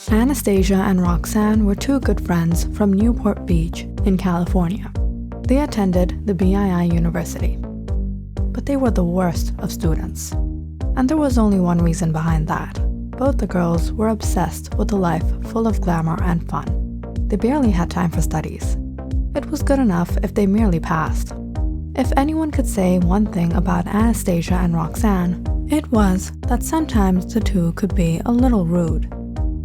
Anastasia and Roxanne were two good friends from Newport Beach in California. They attended the BII University. But they were the worst of students. And there was only one reason behind that. Both the girls were obsessed with a life full of glamour and fun. They barely had time for studies. It was good enough if they merely passed. If anyone could say one thing about Anastasia and Roxanne, it was that sometimes the two could be a little rude.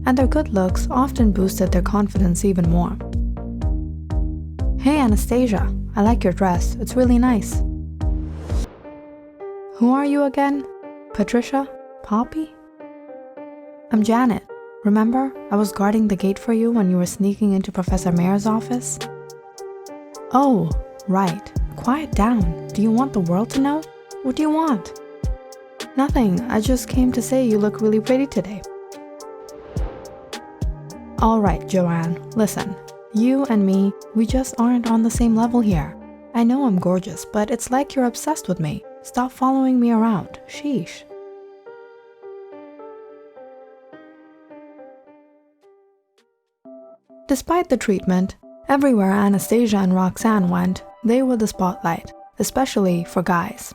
And their good looks often boosted their confidence even more. "Hey Anastasia, I like your dress, it's really nice." "Who are you again? Patricia? Poppy?" "I'm Janet. Remember, I was guarding the gate for you when you were sneaking into Professor Mayer's office?" "Oh, right. Quiet down. Do you want the world to know? What do you want?" "Nothing. I just came to say you look really pretty today." "All right, Joanne, listen. You and me, we just aren't on the same level here. I know I'm gorgeous, but it's like you're obsessed with me. Stop following me around. Sheesh." Despite the treatment, everywhere Anastasia and Roxanne went, they were the spotlight, especially for guys.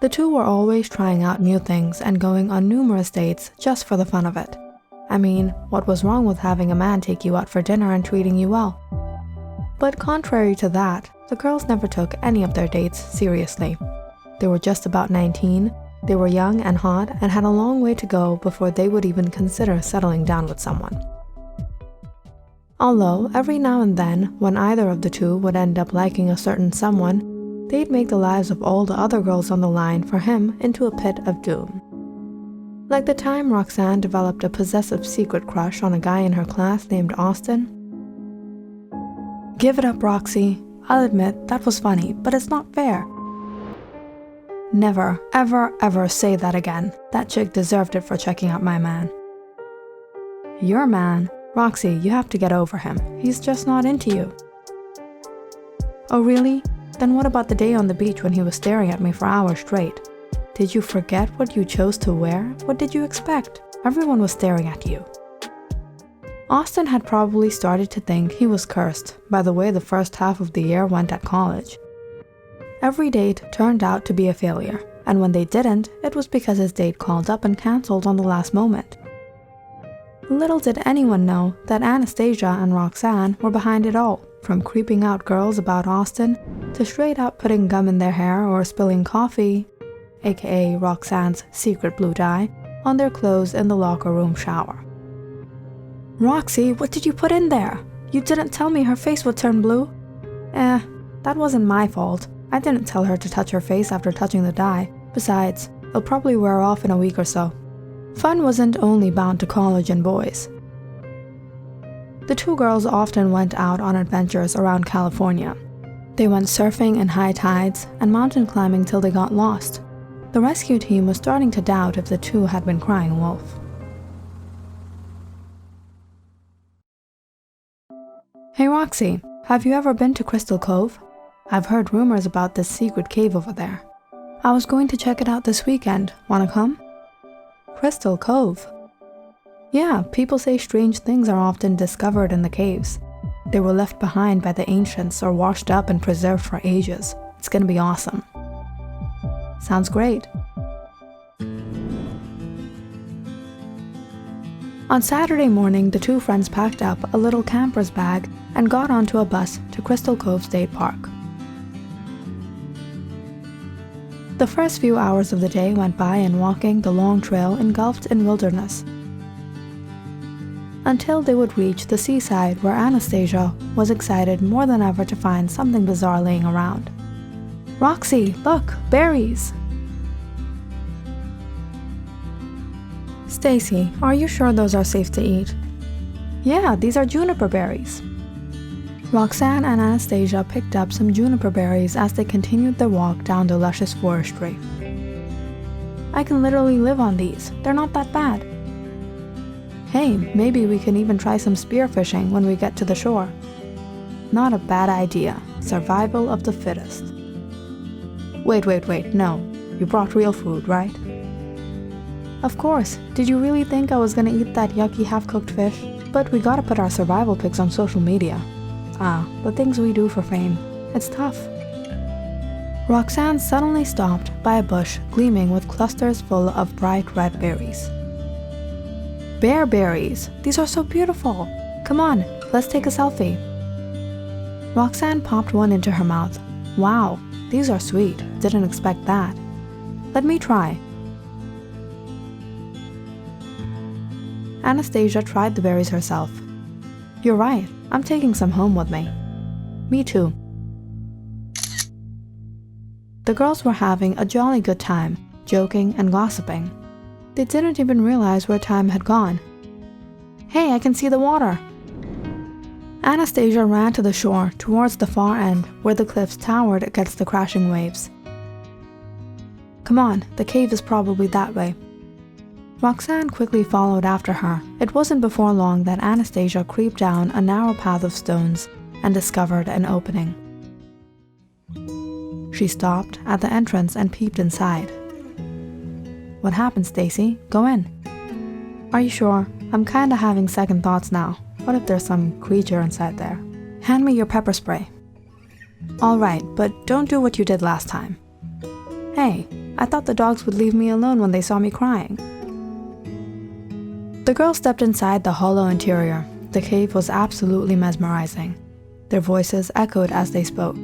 The two were always trying out new things and going on numerous dates just for the fun of it. I mean, what was wrong with having a man take you out for dinner and treating you well? But contrary to that, the girls never took any of their dates seriously. They were just about 19, they were young and hot and had a long way to go before they would even consider settling down with someone. Although, every now and then, when either of the two would end up liking a certain someone, they'd make the lives of all the other girls on the line for him into a pit of doom. Like the time Roxanne developed a possessive secret crush on a guy in her class named Austin. "Give it up, Roxy. I'll admit, that was funny, but it's not fair." "Never, ever, ever say that again. That chick deserved it for checking out my man." "Your man? Roxy, you have to get over him. He's just not into you." "Oh really? Then what about the day on the beach when he was staring at me for hours straight? Did you forget what you chose to wear? What did you expect? Everyone was staring at you." Austin had probably started to think he was cursed by the way the first half of the year went at college. Every date turned out to be a failure, and when they didn't, it was because his date called up and cancelled on the last moment. Little did anyone know that Anastasia and Roxanne were behind it all, from creeping out girls about Austin to straight up putting gum in their hair or spilling coffee, aka Roxanne's secret blue dye, on their clothes in the locker room shower. "Roxy, what did you put in there? You didn't tell me her face would turn blue." That wasn't my fault. I didn't tell her to touch her face after touching the dye. Besides, it'll probably wear off in a week or so." Fun wasn't only bound to college and boys. The two girls often went out on adventures around California. They went surfing in high tides and mountain climbing till they got lost. The rescue team was starting to doubt if the two had been crying wolf. "Hey Roxy, have you ever been to Crystal Cove? I've heard rumors about this secret cave over there. I was going to check it out this weekend. Wanna come?" "Crystal Cove?" "Yeah, people say strange things are often discovered in the caves. They were left behind by the ancients or washed up and preserved for ages. It's gonna be awesome." "Sounds great." On Saturday morning, the two friends packed up a little camper's bag and got onto a bus to Crystal Cove State Park. The first few hours of the day went by in walking the long trail engulfed in wilderness, until they would reach the seaside where Anastasia was excited more than ever to find something bizarre laying around. "Roxy, look, berries!" "Stacy, are you sure those are safe to eat?" "Yeah, these are juniper berries." Roxanne and Anastasia picked up some juniper berries as they continued their walk down the luscious forestry. "I can literally live on these. They're not that bad." "Hey, maybe we can even try some spearfishing when we get to the shore." "Not a bad idea. Survival of the fittest." Wait, no. You brought real food, right?" Of course, did you really think I was gonna eat that yucky half-cooked fish? But we gotta put our survival pics on social media. The things we do for fame. It's tough. Roxanne suddenly stopped by a bush gleaming with clusters full of bright red berries. Bear berries! These are so beautiful! Come on, let's take a selfie. Roxanne popped one into her mouth. Wow, these are sweet. Didn't expect that. Let me try. Anastasia tried the berries herself. You're right, I'm taking some home with me. Me too. The girls were having a jolly good time, joking and gossiping. They didn't even realize where time had gone. Hey, I can see the water! Anastasia ran to the shore towards the far end where the cliffs towered against the crashing waves. Come on, the cave is probably that way. Roxanne quickly followed after her. It wasn't before long that Anastasia creeped down a narrow path of stones and discovered an opening. She stopped at the entrance and peeped inside. What happened, Stacy? Go in. Are you sure? I'm kinda having second thoughts now. What if there's some creature inside there? Hand me your pepper spray. Alright, but don't do what you did last time. Hey, I thought the dogs would leave me alone when they saw me crying. The girls stepped inside the hollow interior. The cave was absolutely mesmerizing. Their voices echoed as they spoke.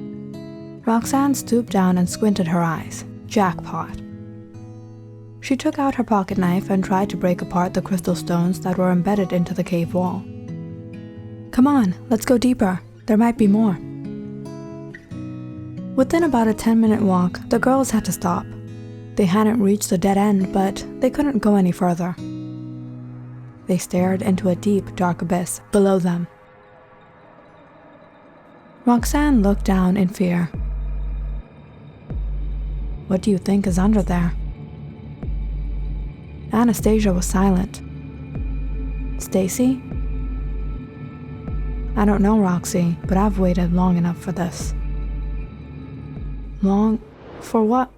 Roxanne stooped down and squinted her eyes. Jackpot. She took out her pocket knife and tried to break apart the crystal stones that were embedded into the cave wall. Come on, let's go deeper. There might be more. Within about a 10-minute walk, the girls had to stop. They hadn't reached the dead end, but they couldn't go any further. They stared into a deep, dark abyss below them. Roxanne looked down in fear. What do you think is under there? Anastasia was silent. Stacy? I don't know, Roxy, but I've waited long enough for this. Long? For what?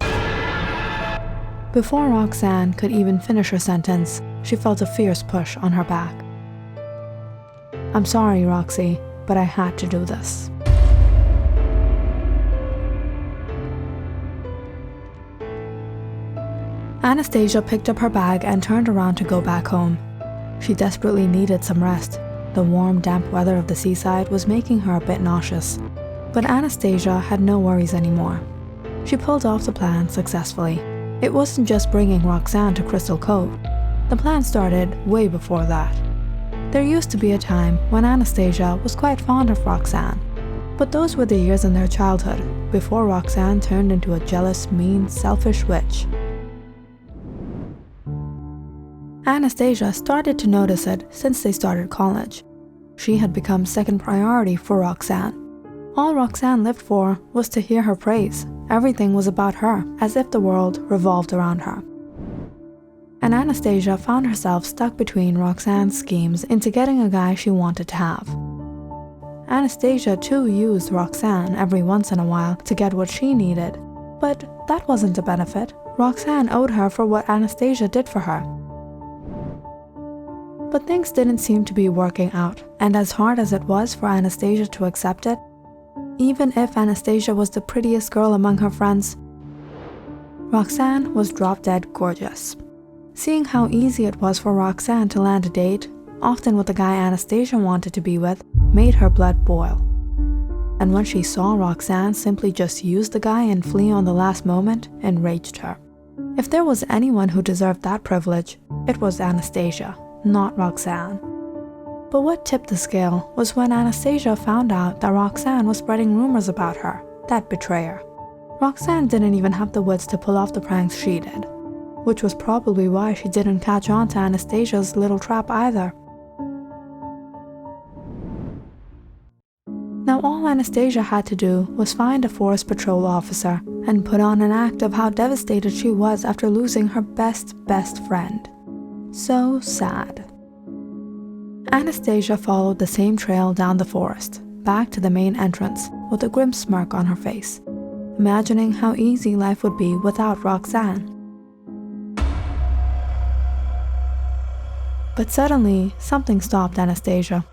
Before Roxanne could even finish her sentence, she felt a fierce push on her back. I'm sorry, Roxy, but I had to do this. Anastasia picked up her bag and turned around to go back home. She desperately needed some rest. The warm, damp weather of the seaside was making her a bit nauseous. But Anastasia had no worries anymore. She pulled off the plan successfully. It wasn't just bringing Roxanne to Crystal Cove. The plan started way before that. There used to be a time when Anastasia was quite fond of Roxanne. But those were the years in their childhood, before Roxanne turned into a jealous, mean, selfish witch. Anastasia started to notice it since they started college. She had become second priority for Roxanne. All Roxanne lived for was to hear her praise. Everything was about her, as if the world revolved around her. And Anastasia found herself stuck between Roxanne's schemes into getting a guy she wanted to have. Anastasia too used Roxanne every once in a while to get what she needed. But that wasn't a benefit. Roxanne owed her for what Anastasia did for her. But things didn't seem to be working out, and as hard as it was for Anastasia to accept it, even if Anastasia was the prettiest girl among her friends, Roxanne was drop-dead gorgeous. Seeing how easy it was for Roxanne to land a date, often with the guy Anastasia wanted to be with, made her blood boil. And when she saw Roxanne simply just use the guy and flee on the last moment, enraged her. If there was anyone who deserved that privilege, it was Anastasia, not Roxanne. But what tipped the scale was when Anastasia found out that Roxanne was spreading rumors about her, that betrayer. Roxanne didn't even have the wits to pull off the pranks she did, which was probably why she didn't catch on to Anastasia's little trap either. Now all Anastasia had to do was find a forest patrol officer and put on an act of how devastated she was after losing her best friend. So sad. Anastasia followed the same trail down the forest, back to the main entrance, with a grim smirk on her face, imagining how easy life would be without Roxanne. But suddenly, something stopped Anastasia.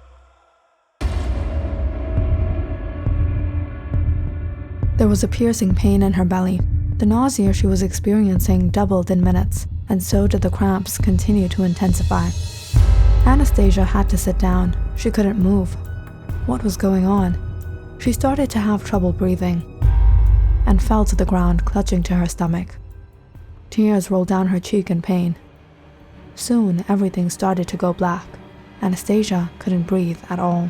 There was a piercing pain in her belly. The nausea she was experiencing doubled in minutes, and so did the cramps continue to intensify. Anastasia had to sit down. She couldn't move. What was going on? She started to have trouble breathing and fell to the ground, clutching to her stomach. Tears rolled down her cheek in pain. Soon, everything started to go black. Anastasia couldn't breathe at all.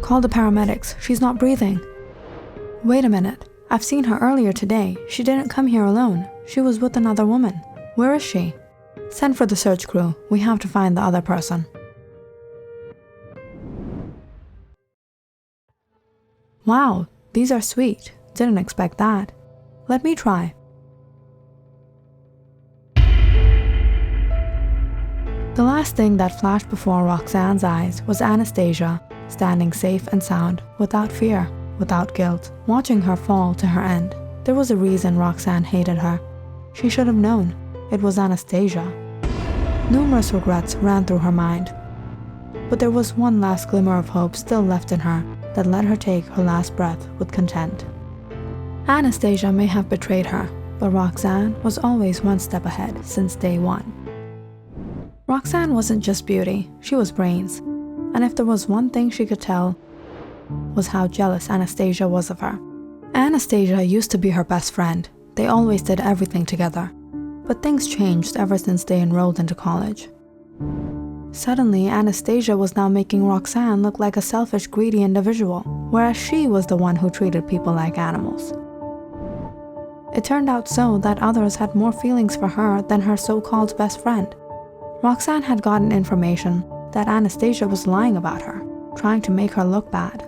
Call the paramedics. She's not breathing. Wait a minute. I've seen her earlier today. She didn't come here alone. She was with another woman. Where is she? Send for the search crew. We have to find the other person. Wow, these are sweet. Didn't expect that. Let me try. The last thing that flashed before Roxanne's eyes was Anastasia, standing safe and sound, without fear, without guilt, watching her fall to her end. There was a reason Roxanne hated her. She should have known. It was Anastasia. Numerous regrets ran through her mind. But there was one last glimmer of hope still left in her that let her take her last breath with content. Anastasia may have betrayed her, but Roxanne was always one step ahead since day one. Roxanne wasn't just beauty, she was brains. And if there was one thing she could tell, was how jealous Anastasia was of her. Anastasia used to be her best friend. They always did everything together. But things changed ever since they enrolled into college. Suddenly, Anastasia was now making Roxanne look like a selfish, greedy individual, whereas she was the one who treated people like animals. It turned out so that others had more feelings for her than her so-called best friend. Roxanne had gotten information that Anastasia was lying about her, trying to make her look bad.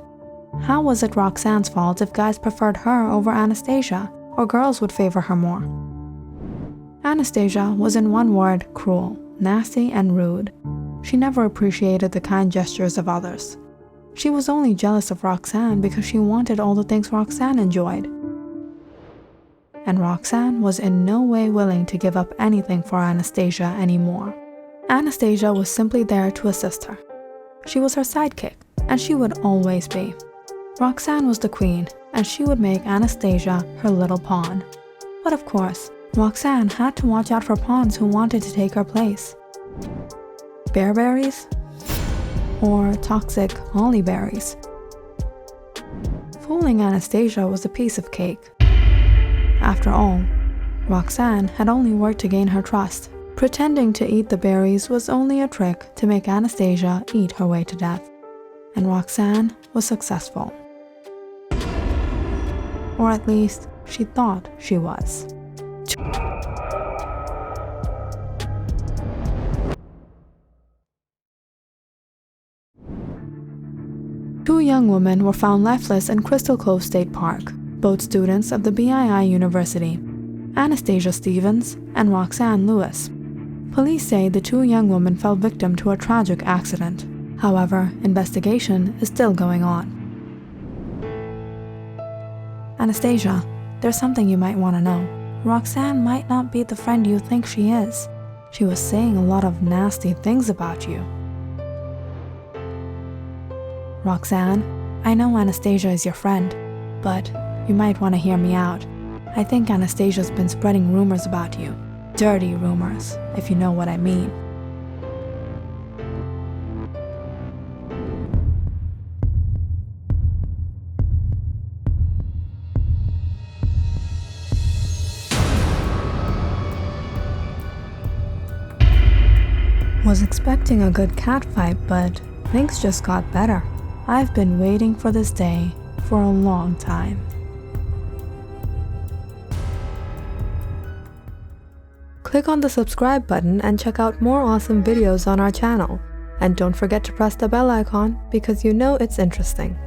How was it Roxanne's fault if guys preferred her over Anastasia, or girls would favor her more? Anastasia was in one word cruel, nasty, and rude. She never appreciated the kind gestures of others. She was only jealous of Roxanne because she wanted all the things Roxanne enjoyed. And Roxanne was in no way willing to give up anything for Anastasia anymore. Anastasia was simply there to assist her. She was her sidekick, and she would always be. Roxanne was the queen, and she would make Anastasia her little pawn. But of course, Roxanne had to watch out for pawns who wanted to take her place. Bearberries? Or toxic hollyberries? Fooling Anastasia was a piece of cake. After all, Roxanne had only worked to gain her trust. Pretending to eat the berries was only a trick to make Anastasia eat her way to death. And Roxanne was successful. Or at least, she thought she was. Two young women were found lifeless in Crystal Cove State Park, both students of the BII University, Anastasia Stevens and Roxanne Lewis. Police say the two young women fell victim to a tragic accident. However, investigation is still going on. Anastasia, there's something you might want to know. Roxanne might not be the friend you think she is. She was saying a lot of nasty things about you. Roxanne, I know Anastasia is your friend, but you might want to hear me out. I think Anastasia's been spreading rumors about you. Dirty rumors, if you know what I mean. Was expecting a good catfight, but things just got better. I've been waiting for this day for a long time. Click on the subscribe button and check out more awesome videos on our channel. And don't forget to press the bell icon because you know it's interesting.